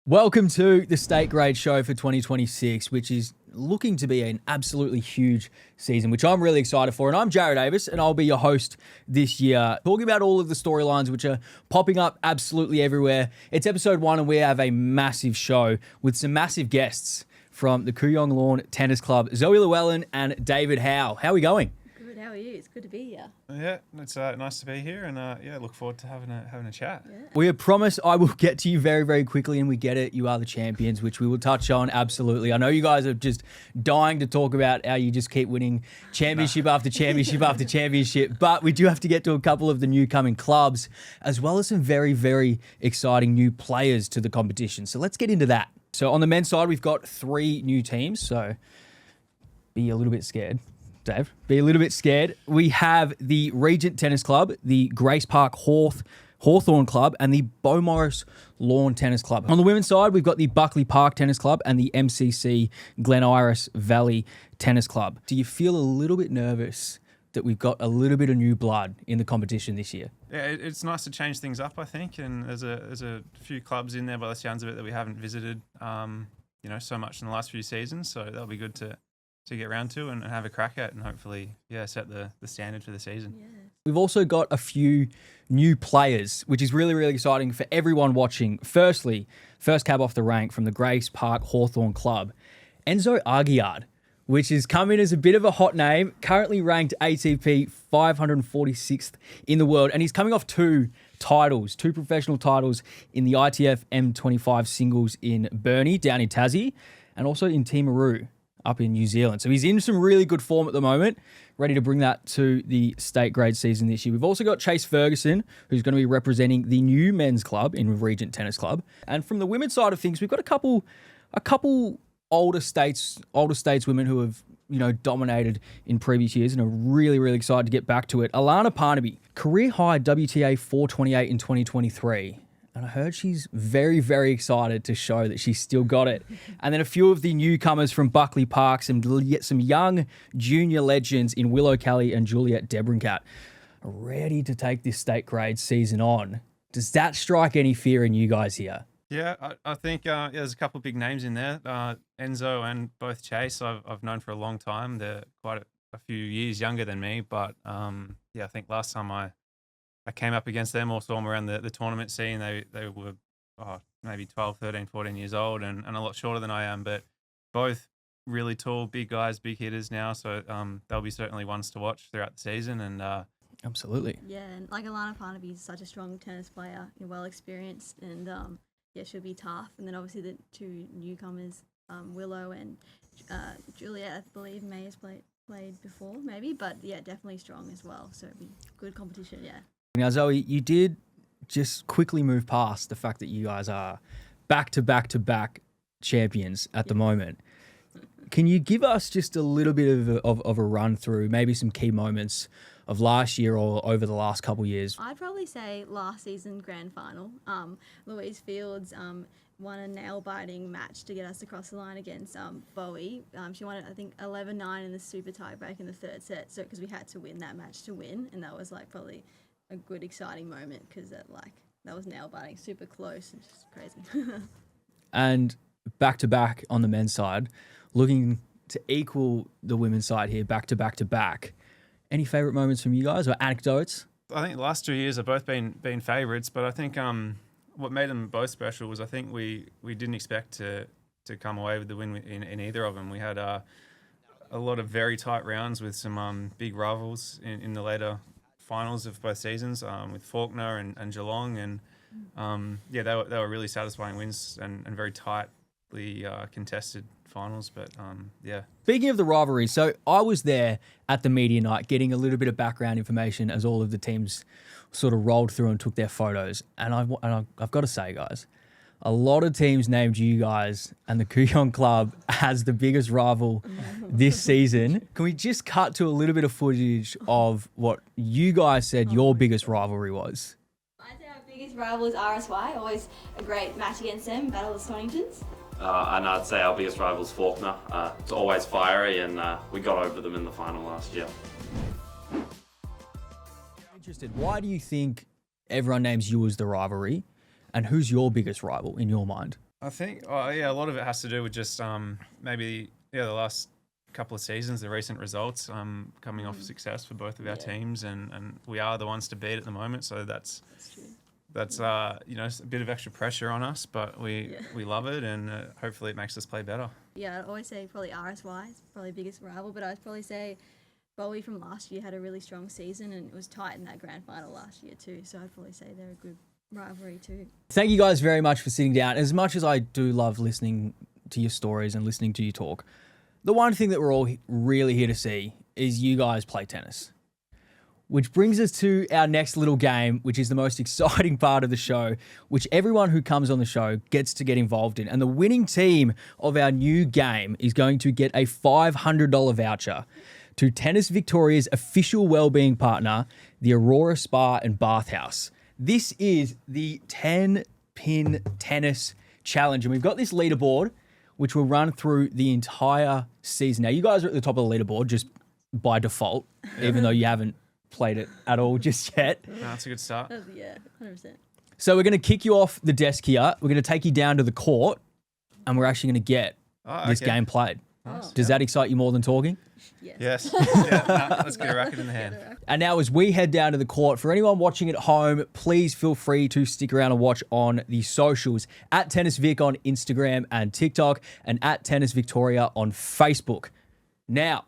Welcome to the State Grade Show for 2026, which is looking to be an absolutely huge season, which I'm really excited for. And I'm Jared Davis, and I'll be your host this year, talking about all of the storylines which are popping up absolutely everywhere. It's episode 1, and we have a massive show with some massive guests from the Kooyong Lawn Tennis Club, Zoe Llewellyn and David Howe. How are we going? Good, how are you? It's good to be here. Yeah, it's nice to be here, and look forward to having a chat. Yeah. We have promised I will get to you very, very quickly, and we get it. You are the champions, which we will touch on absolutely. I know you guys are just dying to talk about how you just keep winning championship after championship after championship, but we do have to get to a couple of the new coming clubs, as well as some very, very exciting new players to the competition. So let's get into that. So on the men's side, we've got 3 new teams, so be a little bit scared. Dave, be a little bit scared. We have the Regent Tennis Club, the Grace Park Hawthorn Club, and the Beaumaris Lawn Tennis Club. On the women's side, we've got the Buckley Park Tennis Club and the MCC Glen Iris Valley Tennis Club. Do you feel a little bit nervous that we've got a little bit of new blood in the competition this year? Yeah, it's nice to change things up, I think, and there's a few clubs in there by the sounds of it that we haven't visited, so much in the last few seasons. So that'll be good to get around to and have a crack at, and hopefully, set the standard for the season. Yeah. We've also got a few new players, which is really, really exciting for everyone watching. Firstly, first cab off the rank from the Grace Park Hawthorn Club, Enzo Aguiar, which is coming as a bit of a hot name, currently ranked ATP 546th in the world, and he's coming off 2 professional titles in the ITF M25 singles in Burnie, down in Tassie, and also in Timaru, up in New Zealand. So he's in some really good form at the moment, ready to bring that to the state grade season this year. We've also got Chase Ferguson, who's going to be representing the new men's club in Regent Tennis Club. And from the women's side of things, we've got a couple older states women who have, dominated in previous years and are really, really excited to get back to it. Alana Parnaby, career high WTA 428 in 2023. And I heard she's very, very excited to show that she's still got it. And then a few of the newcomers from Buckley Park, some young junior legends in Willow Kelly and Juliet Debrincat, are ready to take this state grade season on. Does that strike any fear in you guys here? Yeah, I think there's a couple of big names in there. Enzo and both Chase, I've known for a long time. They're quite a few years younger than me, but I think last time I came up against them or saw them around the tournament scene. They were maybe 12, 13, 14 years old and a lot shorter than I am, but both really tall, big guys, big hitters now. So they'll be certainly ones to watch throughout the season. And Absolutely. Yeah, and like Alana Parnaby is such a strong tennis player, well experienced, and she'll be tough. And then obviously the 2 newcomers, Willow and Juliet, I believe May has played before, maybe, but yeah, definitely strong as well. So it'll be good competition, yeah. Now, Zoe, you did just quickly move past the fact that you guys are back-to-back champions at the moment. Can you give us just a little bit of a run through, maybe some key moments of last year or over the last couple of years? I'd probably say last season grand final. Louise Fields won a nail-biting match to get us across the line against Bowie. She won it, I think, 11-9 in the super tie-break in the 3rd set, so because we had to win that match to win, and that was probably a good exciting moment because that was nail biting, super close, and just crazy. And back to back on the men's side, looking to equal the women's side here, back to back. Any favorite moments from you guys or anecdotes? I think the last 2 years have both been favorites, but I think what made them both special was I think we didn't expect to come away with the win in either of them. We had a lot of very tight rounds with some big rivals in the later finals of both seasons, with Faulkner and Geelong, and they were really satisfying wins and very tightly contested finals. But Speaking of the rivalry, so I was there at the media night getting a little bit of background information as all of the teams sort of rolled through and took their photos, and I've got to say, guys, a lot of teams named you guys and the Kooyong Club as the biggest rival this season. Can we just cut to a little bit of footage of what you guys said your biggest rivalry was? I'd say our biggest rival is RSY, always a great match against them, Battle of the Stoningtons. And I'd say our biggest rival's Faulkner. It's always fiery, and we got over them in the final last year. Interested, why do you think everyone names you as the rivalry? And who's your biggest rival in your mind? I think, yeah, a lot of it has to do with just maybe the last couple of seasons, the recent results coming off success for both of our teams, and we are the ones to beat at the moment. So that's true. That's a bit of extra pressure on us, but we love it, and hopefully it makes us play better. Yeah, I'd always say probably RSY is probably the biggest rival, but I'd probably say Bowie from last year had a really strong season, and it was tight in that grand final last year too. So I'd probably say they're a good rivalry too. Thank you guys very much for sitting down. As much as I do love listening to your stories and listening to you talk, the one thing that we're all really here to see is you guys play tennis. Which brings us to our next little game, which is the most exciting part of the show, which everyone who comes on the show gets to get involved in. And the winning team of our new game is going to get a $500 voucher to Tennis Victoria's official wellbeing partner, the Aurora Spa and Bathhouse. This is the 10-pin tennis challenge. And we've got this leaderboard, which will run through the entire season. Now, you guys are at the top of the leaderboard just by default, even though you haven't played it at all just yet. No, that's a good start. Yeah, 100%. So we're going to kick you off the desk here. We're going to take you down to the court, and we're actually going to get this game played. Nice. Does that excite you more than talking? Yes. Let's get a racket in the hand. And now as we head down to the court, for anyone watching at home, please feel free to stick around and watch on the socials at Tennis Vic on Instagram and TikTok, and at Tennis Victoria on Facebook. Now,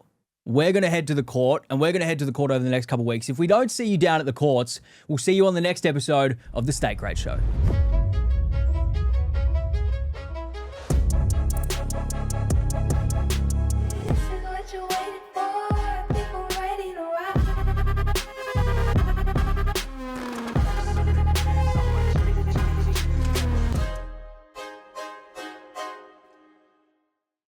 we're going to head to the court, and we're going to head to the court over the next couple of weeks. If we don't see you down at the courts, we'll see you on the next episode of The State Grade Show.